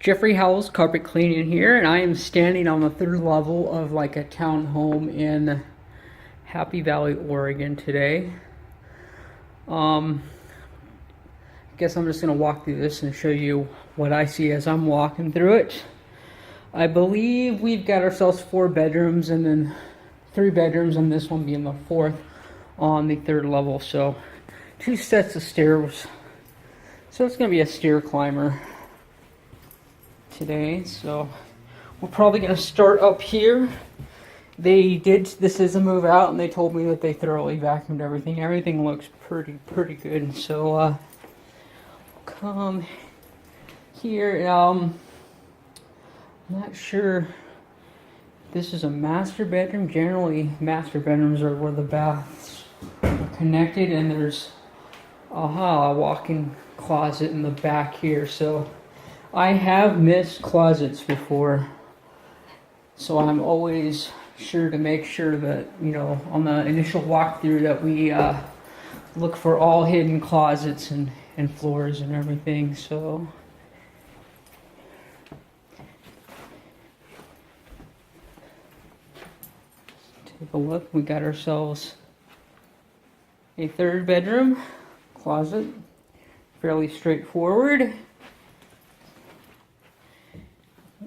Jeffrey Howells carpet cleaning here, and I am standing on the third level of like a townhome in Happy Valley, Oregon today. I guess I'm just going to walk through this and show you what I see as I'm walking through it. I believe we've got ourselves 4 bedrooms and then 3 bedrooms, and this one being the 4th on the third level. So 2 sets of stairs. So it's going to be a stair climber today. So we're probably going to start up here. This is a move out, and they told me that they thoroughly vacuumed everything. Everything looks pretty good. So come here. I'm not sure. This is a master bedroom. Generally, master bedrooms are where the baths are connected, and there's a walk-in closet in the back here. So I have missed closets before, so I'm always sure to make sure that, you know, on the initial walkthrough that we look for all hidden closets and floors and everything. So take a look. We got ourselves a 3rd bedroom closet, fairly straightforward.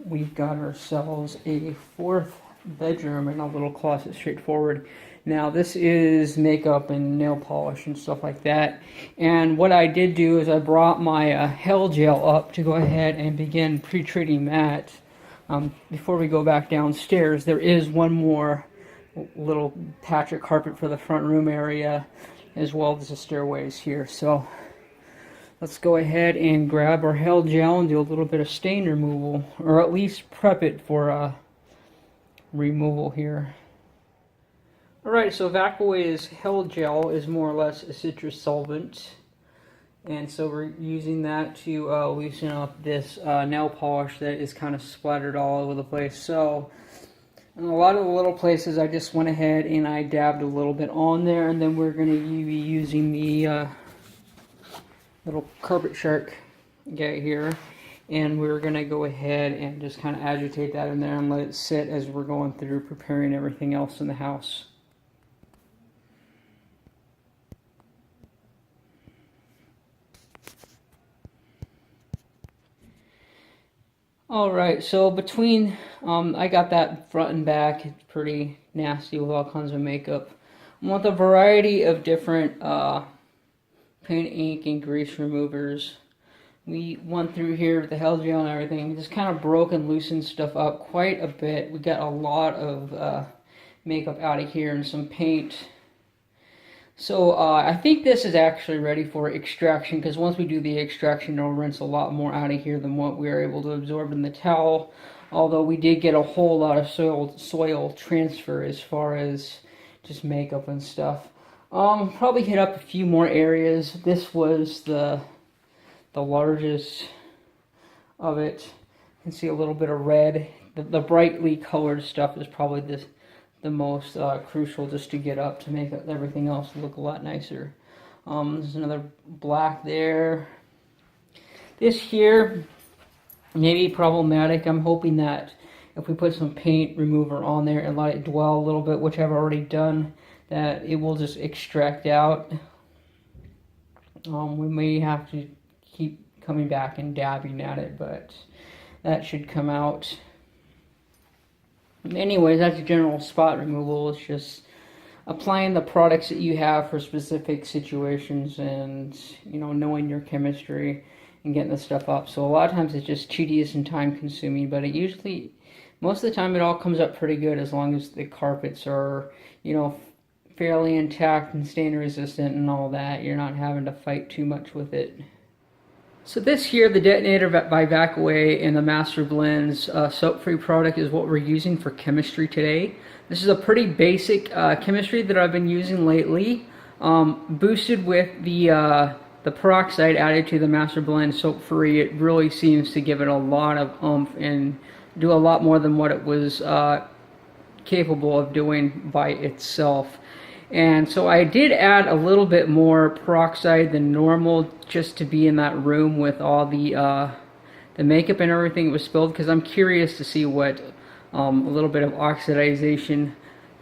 We've got ourselves a 4th bedroom and a little closet, straightforward. Now this is makeup and nail polish and stuff like that. And what I did do is I brought my Hell Gel up to go ahead and begin pre-treating that. Before we go back downstairs, there is one more little patch of carpet for the front room area, as well as the stairways here. So let's go ahead and grab our Hell Gel and do a little bit of stain removal, or at least prep it for removal here. Alright, so Vacaway's Hell Gel is more or less a citrus solvent, and so we're using that to loosen up this nail polish that is kind of splattered all over the place. So in a lot of the little places I just went ahead and I dabbed a little bit on there, and then we're going to be using the little carpet shark guy here, and we're going to go ahead and just kind of agitate that in there and let it sit as we're going through preparing everything else in the house. Alright, so between, I got that front and back. It's pretty nasty with all kinds of makeup. I want a variety of different paint, ink, and grease removers. We went through here with the Hell Gel and everything, just kind of broke and loosened stuff up quite a bit. We got a lot of makeup out of here and some paint. So I think this is actually ready for extraction, because once we do the extraction, it'll rinse a lot more out of here than what we were able to absorb in the towel. Although we did get a whole lot of soil transfer as far as just makeup and stuff. Probably hit up a few more areas. This was the largest of it. You can see a little bit of red. The brightly colored stuff is probably the most crucial, just to get up to make everything else look a lot nicer. There's another black there. This here may be problematic. I'm hoping that if we put some paint remover on there and let it dwell a little bit, which I've already done, that it will just extract out. We may have to keep coming back and dabbing at it, but that should come out. Anyways, that's general spot removal. It's just applying the products that you have for specific situations, and, you know, knowing your chemistry and getting the stuff up. So a lot of times it's just tedious and time consuming, but it usually, most of the time, it all comes up pretty good as long as the carpets are, you know, fairly intact and stain resistant and all that. You're not having to fight too much with it. So this here, the Detonator by Vacaway and the Master Blends soap-free product, is what we're using for chemistry today. This is a pretty basic chemistry that I've been using lately, boosted with the peroxide added to the Master Blend soap-free. It really seems to give it a lot of oomph and do a lot more than what it was capable of doing by itself. And so I did add a little bit more peroxide than normal, just to be in that room with all the the makeup and everything was spilled, because I'm curious to see what a little bit of oxidization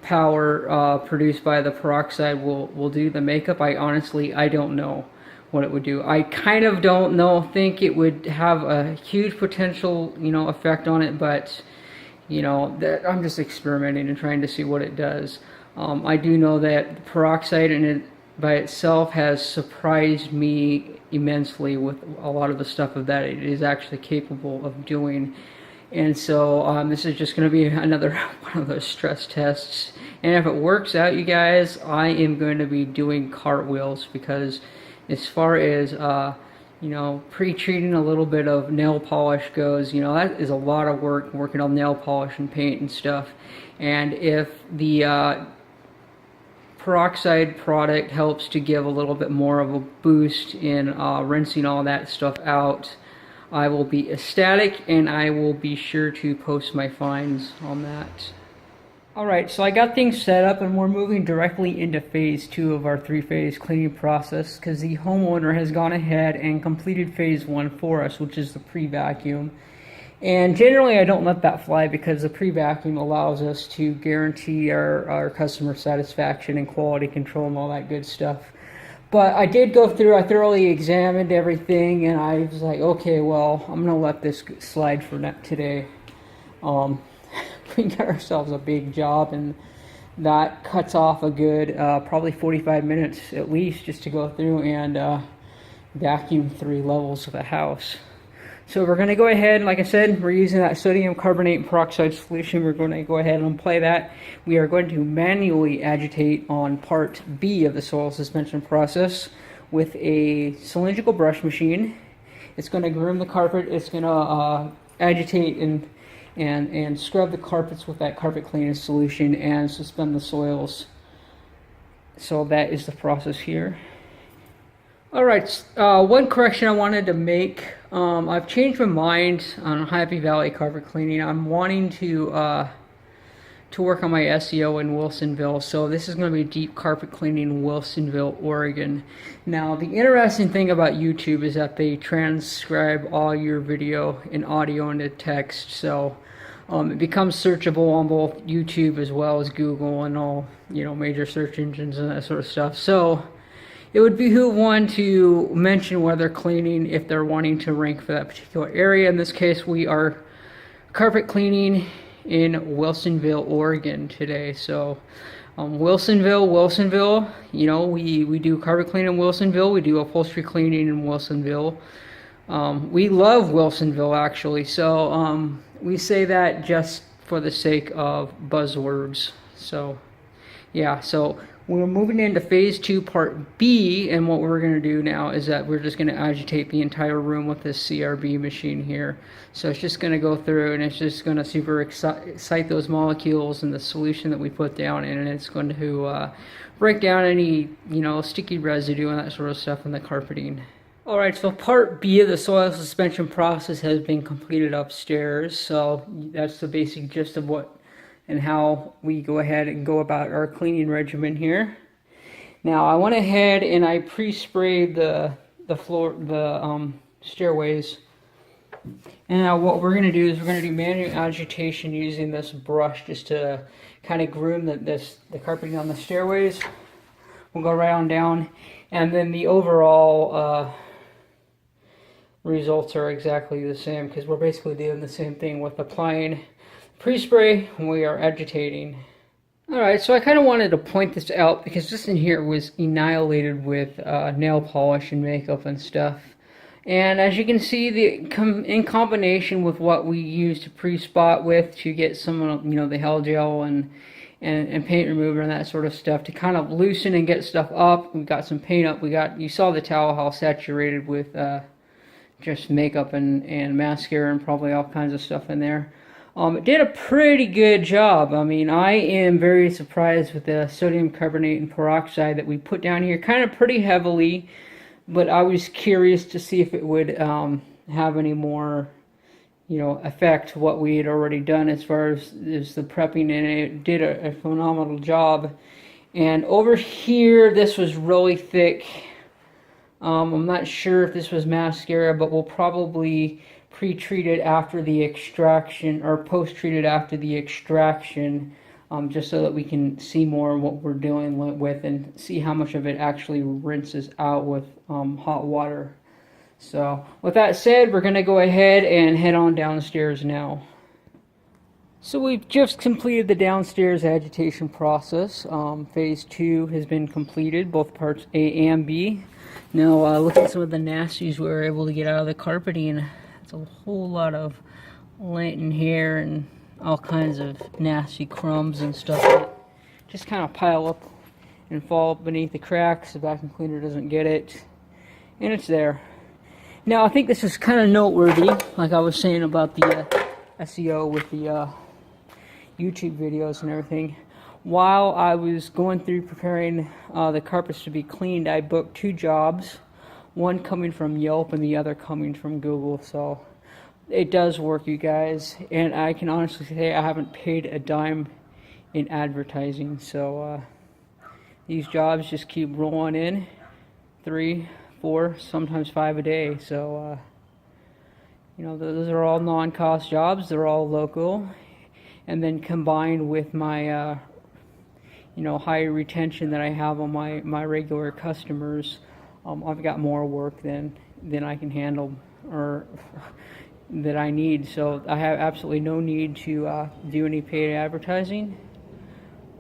power produced by the peroxide will do to the makeup. I don't know what it would do. I kind of don't think it would have a huge potential, effect on it, but I'm just experimenting and trying to see what it does. I do know that peroxide in it by itself has surprised me immensely with a lot of the stuff that it is actually capable of doing. And so this is just going to be another one of those stress tests. And if it works out, you guys, I am going to be doing cartwheels, because as far as pre-treating a little bit of nail polish goes, that is a lot of work, working on nail polish and paint and stuff. And if the peroxide product helps to give a little bit more of a boost in rinsing all that stuff out, I will be ecstatic, and I will be sure to post my finds on that. Alright, so I got things set up, and we're moving directly into phase 2 of our 3-phase cleaning process, because the homeowner has gone ahead and completed phase 1 for us, which is the pre-vacuum. And generally I don't let that fly, because the pre-vacuum allows us to guarantee our customer satisfaction and quality control and all that good stuff. But I did go through, I thoroughly examined everything, and I was like, okay, well, I'm going to let this slide for today. We got ourselves a big job, and that cuts off a good probably 45 minutes at least, just to go through and vacuum 3 levels of the house. So we're going to go ahead, like I said, we're using that sodium carbonate and peroxide solution. We're going to go ahead and apply that. We are going to manually agitate on part B of the soil suspension process with a cylindrical brush machine. It's going to groom the carpet. It's going to agitate and scrub the carpets with that carpet cleaning solution and suspend the soils. So that is the process here. Alright, one correction I wanted to make. I've changed my mind on Happy Valley carpet cleaning. I'm wanting to work on my SEO in Wilsonville, so this is going to be deep carpet cleaning in Wilsonville, Oregon. Now, the interesting thing about YouTube is that they transcribe all your video and audio into text, so it becomes searchable on both YouTube as well as Google and all major search engines and that sort of stuff. So it would behoove one to mention where they're cleaning if they're wanting to rank for that particular area. In this case, we are carpet cleaning in Wilsonville, Oregon today. So Wilsonville, we do carpet cleaning in Wilsonville. We do upholstery cleaning in Wilsonville. We love Wilsonville, actually. So we say that just for the sake of buzzwords. So yeah, so we're moving into phase 2 part B, and what we're going to do now is that we're just going to agitate the entire room with this CRB machine here. So it's just going to go through, and it's just going to super excite those molecules in the solution that we put down in, and it's going to break down any sticky residue and that sort of stuff in the carpeting. Alright, so part B of the soil suspension process has been completed upstairs, so that's the basic gist of what and how we go ahead and go about our cleaning regimen here. Now, I went ahead and I pre-sprayed the stairways. And now what we're going to do is we're going to do manual agitation using this brush just to kind of groom the carpeting on the stairways. We'll go right on down, and then the overall results are exactly the same, because we're basically doing the same thing with applying pre-spray when we are agitating. Alright, so I kind of wanted to point this out because this in here was annihilated with nail polish and makeup and stuff. And as you can see, in combination with what we used to pre-spot with to get some of the hell gel and paint remover and that sort of stuff to kind of loosen and get stuff up. We got some paint up. You saw the towel how saturated with just makeup and mascara and probably all kinds of stuff in there. It did a pretty good job. I mean, I am very surprised with the sodium carbonate and peroxide that we put down here, kind of pretty heavily, but I was curious to see if it would have any more, effect what we had already done as far as the prepping, and it did a phenomenal job. And over here, this was really thick. I'm not sure if this was mascara, but we'll probably pre-treated after the extraction, or post-treated after the extraction, just so that we can see more what we're doing with and see how much of it actually rinses out with hot water. So with that said, we're going to go ahead and head on downstairs now. So we've just completed the downstairs agitation process. Phase 2 has been completed, both parts A and B. Now look at some of the nasties we were able to get out of the carpeting. It's a whole lot of lint and hair and all kinds of nasty crumbs and stuff that just kind of pile up and fall beneath the cracks. The vacuum cleaner doesn't get it, and it's there. Now I think this is kind of noteworthy, like I was saying about the SEO with the YouTube videos and everything. While I was going through preparing the carpets to be cleaned, I booked 2 jobs, one coming from Yelp and the other coming from Google. So it does work, you guys, and I can honestly say I haven't paid a dime in advertising. So these jobs just keep rolling in, 3, 4, sometimes 5 a day. So you know, those are all non-cost jobs. They're all local. And then combined with my, you know, higher retention that I have on my regular customers, I've got more work than I can handle or that I need. So I have absolutely no need to do any paid advertising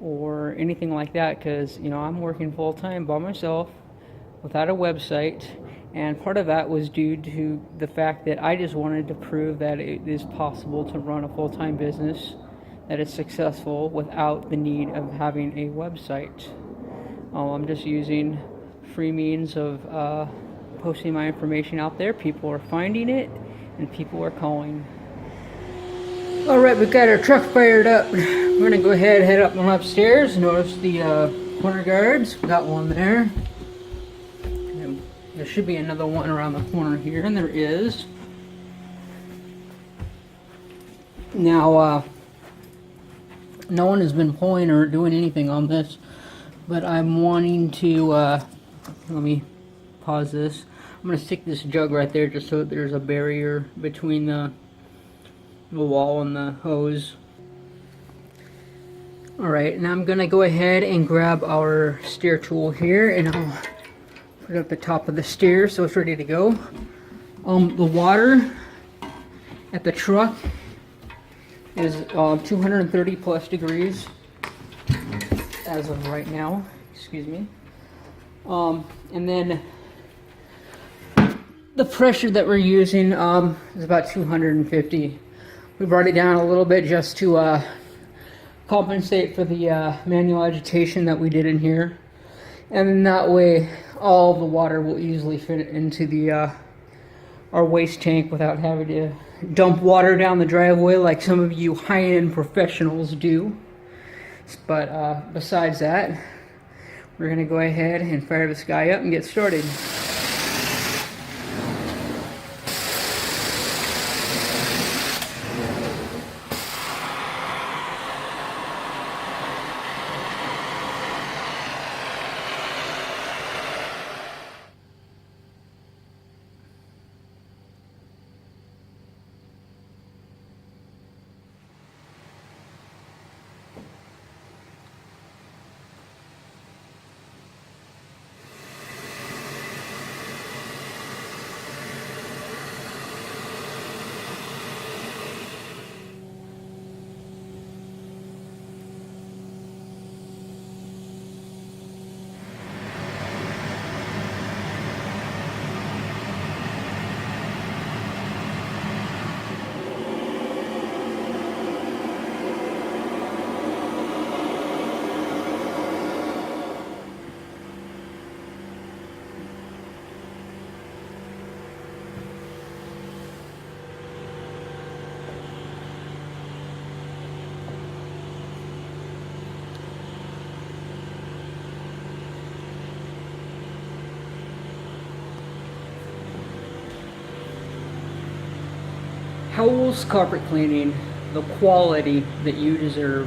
or anything like that, because, you know, I'm working full time by myself without a website. And part of that was due to the fact that I just wanted to prove that it is possible to run a full-time business that is successful without the need of having a website. I'm just using free means of posting my information out there. People are finding it, and people are calling. Alright, we've got our truck fired up. We're going to go ahead and head up and upstairs. Notice the corner guards. We got one there. And there should be another one around the corner here, and there is. Now, no one has been pulling or doing anything on this, but I'm wanting to, let me pause this. I'm going to stick this jug right there just so that there's a barrier between the wall and the hose. Alright, now I'm going to go ahead and grab our stair tool here, and I'll put it at the top of the stair so it's ready to go. The water at the truck is 230 plus degrees as of right now, excuse me. And then the pressure that we're using is about 250. We brought it down a little bit just to compensate for the manual agitation that we did in here. And then that way all the water will easily fit into the our waste tank without having to dump water down the driveway like some of you high-end professionals do. But besides that, we're going to go ahead and fire this guy up and get started. Howells carpet cleaning, the quality that you deserve.